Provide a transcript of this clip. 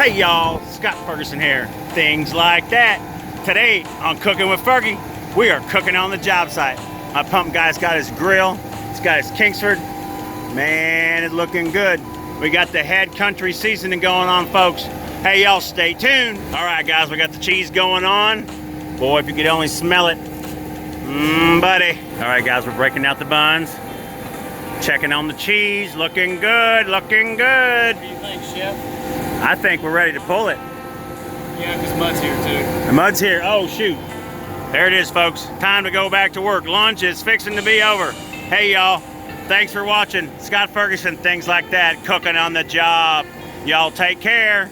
Hey y'all, Scott Ferguson here. Things like that. Today on Cooking with Fergie, we are cooking on the job site. My pump guy's got his grill. He's got his Kingsford. Man, it's looking good. We got the head country seasoning going on, folks. Hey y'all, stay tuned. All right guys, we got the cheese going on. Boy, if you could only smell it. Buddy. All right guys, we're breaking out the buns. Checking on the cheese, looking good, looking good. What do you think, Chef? I think we're ready to pull it. Yeah, because mud's here too. The mud's here. Oh, shoot. There it is, folks. Time to go back to work. Lunch is fixing to be over. Hey, y'all. Thanks for watching. Scott Ferguson, Things Like That, cooking on the job. Y'all take care.